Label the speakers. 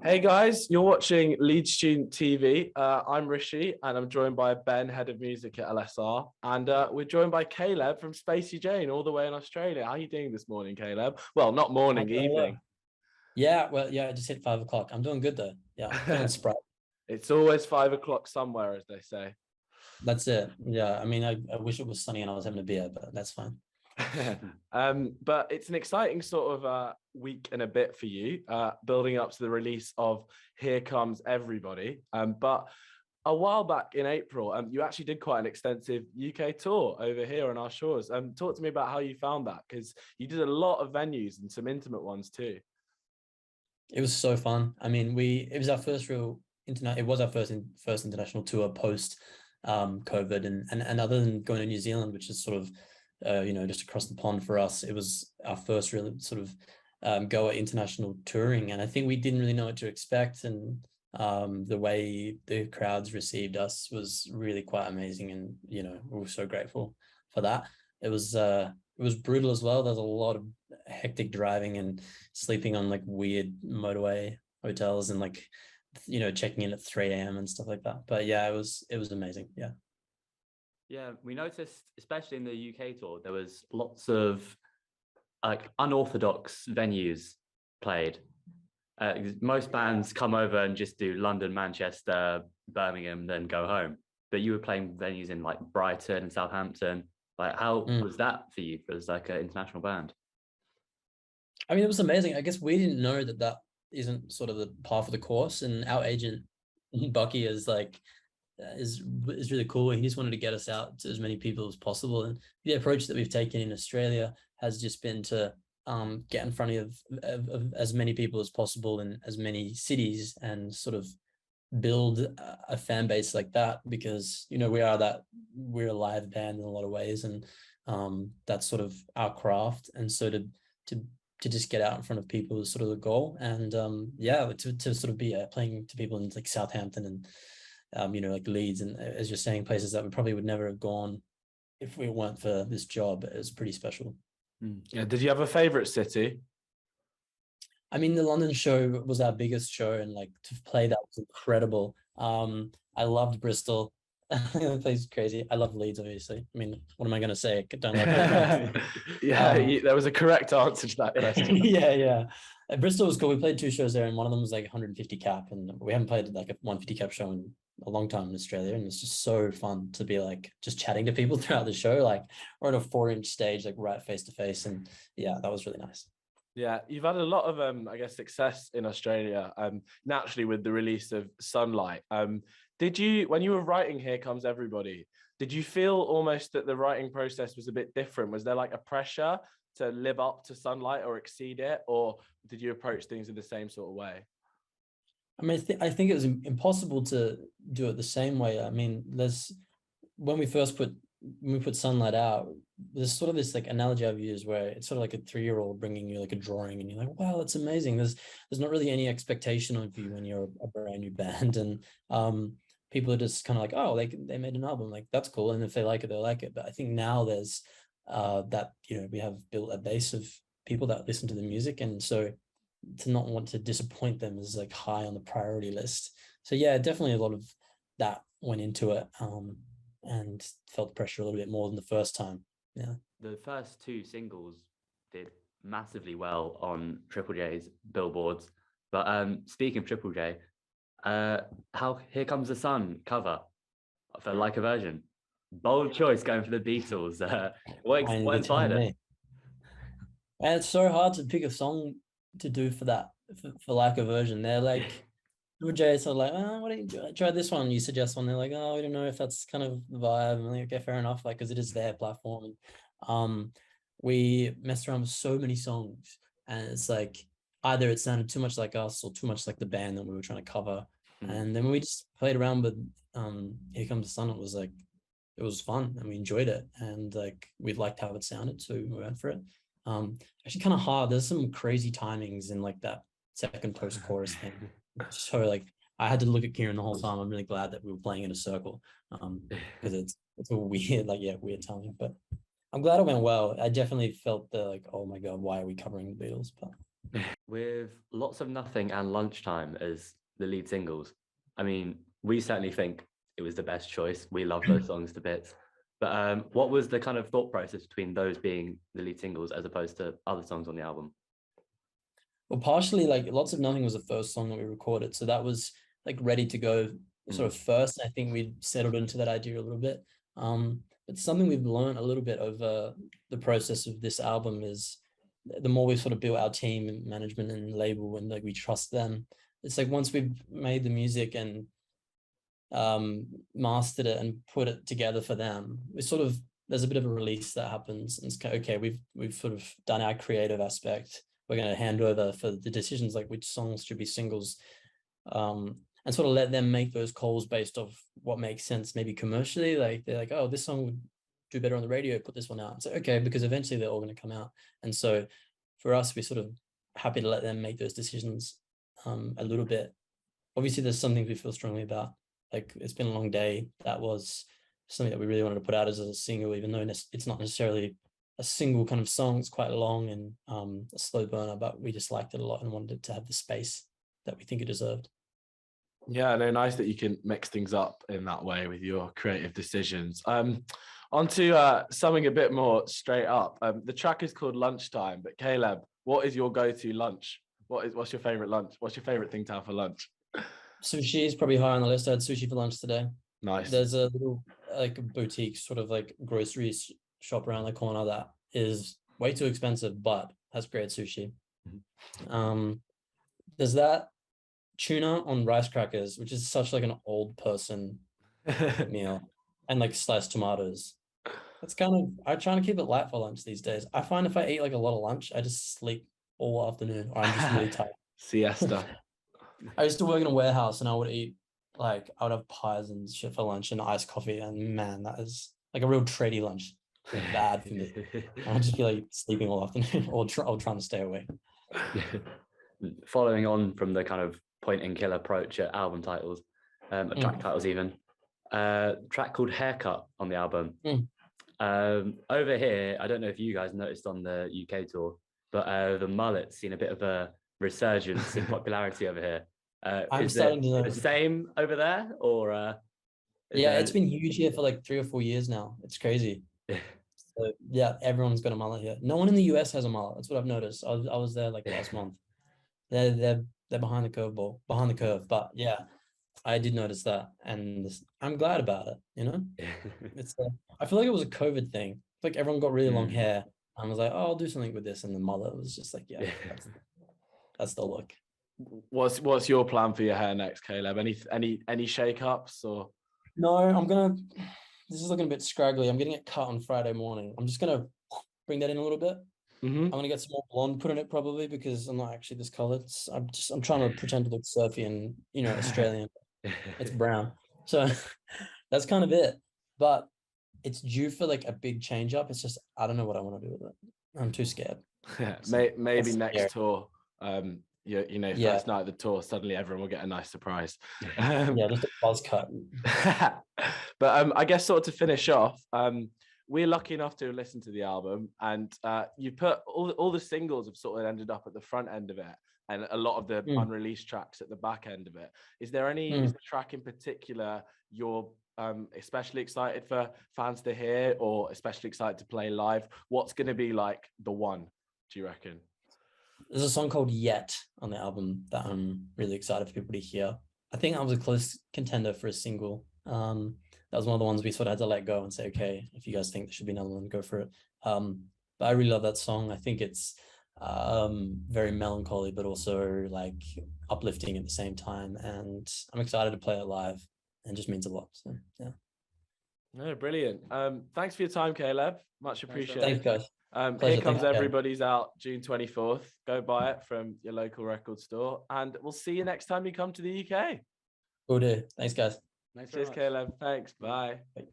Speaker 1: Hey guys, you're watching Leeds Student TV. I'm Rishi and I'm joined by Ben, head of music at LSR. And we're joined by Caleb from Spacey Jane, all the way in Australia. How are you doing this morning, Caleb? Well, not morning, evening.
Speaker 2: Yeah, I just hit 5 o'clock. I'm doing good though. Yeah, I'm feeling sprite.
Speaker 1: It's always 5 o'clock somewhere, as they say.
Speaker 2: That's it. Yeah, I mean, I wish it was sunny and I was having a beer, but that's fine.
Speaker 1: But it's an exciting sort of week and a bit for you, building up to the release of Here Comes Everybody. But a while back in April, you actually did quite an extensive UK tour over here on our shores. Talk to me about how you found that, because you did a lot of venues and some intimate ones too.
Speaker 2: It was so fun. I mean, it was our first real internet. It was our first international tour post COVID, and other than going to New Zealand, which is sort of just across the pond for us, it was our first really sort of go at international touring, and I think we didn't really know what to expect, and the way the crowds received us was really quite amazing, and we were so grateful for that. It was brutal as well. There's a lot of hectic driving and sleeping on like weird motorway hotels and like checking in at 3 a.m. and stuff like that. But yeah, it was amazing.
Speaker 3: Yeah, we noticed, especially in the UK tour, there was lots of like unorthodox venues played. Most bands come over and just do London, Manchester, Birmingham, then go home. But you were playing venues in like Brighton and Southampton. Like, how was that for you as like an international band?
Speaker 2: I mean, it was amazing. I guess we didn't know that isn't sort of the par for the course, and our agent Bucky is really cool. He just wanted to get us out to as many people as possible, and the approach that we've taken in Australia has just been to get in front of as many people as possible in as many cities and sort of build a fan base like that, because we're a live band in a lot of ways, and that's sort of our craft, and so to just get out in front of people is sort of the goal. And to sort of be playing to people in like Southampton and like Leeds, and as you're saying, places that we probably would never have gone if we weren't for this job. It was pretty special.
Speaker 1: Yeah. Did you have a favorite city?
Speaker 2: I mean, the London show was our biggest show, and like to play that was incredible. I loved Bristol. The place is crazy. I love Leeds, obviously. I mean, what am I going to say? I don't love
Speaker 1: Yeah, there was a correct answer to that question.
Speaker 2: Yeah. Bristol was cool. We played 2 shows there, and one of them was like 150 cap, and we haven't played like a 150 cap show in a long time in Australia, and it's just so fun to be like just chatting to people throughout the show. Like we're on a 4-inch stage, like right face to face, and yeah, that was really nice.
Speaker 1: Yeah, you've had a lot of, I guess, success in Australia, naturally with the release of Sunlight. Did you, when you were writing Here Comes Everybody, did you feel almost that the writing process was a bit different? Was there like a pressure to live up to Sunlight or exceed it? Or did you approach things in the same sort of way?
Speaker 2: I mean, I think it was impossible to do it the same way. I mean, when we put Sunlight out, there's sort of this like analogy I've used where it's sort of like a 3-year-old bringing you like a drawing, and you're like, wow, that's amazing. There's not really any expectation of you when you're a brand new band, and people are just kind of like, oh, they made an album, like that's cool, and if they like it, they like it. But I think now there's that we have built a base of people that listen to the music, and so to not want to disappoint them is like high on the priority list. So yeah, definitely a lot of that went into it, and felt pressure a little bit more than the first time. Yeah,
Speaker 3: the first 2 singles did massively well on Triple J's billboards. But speaking of Triple J, how Here Comes the Sun cover for Like a Virgin, bold choice going for the Beatles. What inspired it?
Speaker 2: And it's so hard to pick a song to do for that, for Like a Virgin. They're like, Triple J is sort of like, oh, why don't you try this one? You suggest one. They're like, oh, we don't know if that's kind of the vibe. I'm like, okay, fair enough. Like, because it is their platform. And we messed around with so many songs, and it's like either it sounded too much like us or too much like the band that we were trying to cover. And then we just played around with Here Comes the Sun. It was fun, and we enjoyed it, and like we liked how it sounded, so we went for it. Actually kind of hard. There's some crazy timings in like that second post-chorus thing. So like I had to look at Kieran the whole time. I'm really glad that we were playing in a circle, because it's a weird weird timing, but I'm glad it went well. I definitely felt the like, oh my god, why are we covering the Beatles? But
Speaker 3: With Lots of Nothing and Lunchtime as the lead singles, I mean, we certainly think it was the best choice. We love those songs to bits. But what was the kind of thought process between those being the lead singles as opposed to other songs on the album?
Speaker 2: Well, partially, like Lots of Nothing was the first song that we recorded, so that was like ready to go sort of first. I think we settled into that idea a little bit. But something we've learned a little bit over the process of this album is the more we sort of build our team and management and label, and like we trust them, it's like once we've made the music and mastered it and put it together for them, we sort of, there's a bit of a release that happens, and it's okay, we've sort of done our creative aspect. We're going to hand over for the decisions, like which songs should be singles, and sort of let them make those calls based off what makes sense, maybe commercially. Like they're like, oh, this song would do better on the radio, put this one out. So okay, because eventually they're all going to come out. And so for us, we're sort of happy to let them make those decisions a little bit. Obviously, there's some things we feel strongly about. Like It's Been a Long Day. That was something that we really wanted to put out as a single, even though it's not necessarily a single kind of song. It's quite long and a slow burner, but we just liked it a lot and wanted it to have the space that we think it deserved.
Speaker 1: Yeah, no, nice that you can mix things up in that way with your creative decisions. On to something a bit more straight up. The track is called Lunchtime, but Caleb, what is your go-to lunch? What's your favorite lunch? What's your favorite thing to have for lunch?
Speaker 2: Sushi is probably high on the list. I had sushi for lunch today.
Speaker 1: Nice.
Speaker 2: There's a little like a boutique sort of like grocery shop around the corner that is way too expensive, but has great sushi. There's that tuna on rice crackers, which is such like an old person meal, and like sliced tomatoes. That's kind of, I'm trying to keep it light for lunch these days. I find if I eat like a lot of lunch, I just sleep all afternoon, or I'm just really tired.
Speaker 1: Siesta.
Speaker 2: I used to work in a warehouse and I would eat like, I would have pies and shit for lunch and iced coffee, and man, that is like a real tradie lunch. It's bad for me. I would just be like sleeping all afternoon or trying to stay awake.
Speaker 3: Following on from the kind of point and kill approach at album titles, track titles even, track called Haircut on the album. Over here, I don't know if you guys noticed on the UK tour, but the mullet's seen a bit of a resurgence in popularity over here.
Speaker 2: I'm starting to know
Speaker 3: the same over there, or
Speaker 2: it's been huge here for like 3 or 4 years now. It's crazy. So yeah, everyone's got a mullet here. No one in the US has a mullet. That's what I've noticed. I was there like last month. They're behind the curve. But yeah, I did notice that, and I'm glad about it. You know, it's I feel like it was a COVID thing. Like everyone got really long hair. I was like, oh, I'll do something with this, and the mullet was just like, yeah, that's the look.
Speaker 1: What's your plan for your hair next, Caleb? Any shake-ups or?
Speaker 2: No, this is looking a bit scraggly. I'm getting it cut on Friday morning. I'm just gonna bring that in a little bit. I'm gonna get some more blonde put in it probably, because I'm not actually this colored. I'm trying to pretend to look surfy and Australian. It's brown, so that's kind of it. But it's due for like a big change up. It's just I don't know what I want to do with it. I'm too scared.
Speaker 1: So maybe next tour. First night of the tour, suddenly everyone will get a nice surprise.
Speaker 2: Just a buzz cut.
Speaker 1: But I guess sort of to finish off, we're lucky enough to listen to the album, and you put all the singles have sort of ended up at the front end of it, and a lot of the unreleased tracks at the back end of it. Is there is the track in particular you're especially excited for fans to hear, or especially excited to play live? What's going to be like the one, do you reckon?
Speaker 2: There's a song called Yet on the album that I'm really excited for people to hear. I think I was a close contender for a single. That was one of the ones we sort of had to let go and say, okay, if you guys think there should be another one, go for it. But I really love that song. I think it's very melancholy, but also like uplifting at the same time. And I'm excited to play it live, and it just means a lot. So yeah.
Speaker 1: No, brilliant. Thanks for your time, Caleb. Much appreciated.
Speaker 2: Thanks, guys.
Speaker 1: Here Comes Everybody's out June 24th. Go buy it from your local record store, and we'll see you next time you come to the UK.
Speaker 2: Will do. Thanks, guys.
Speaker 1: Cheers, Caleb. Thanks. Bye.
Speaker 2: Bye.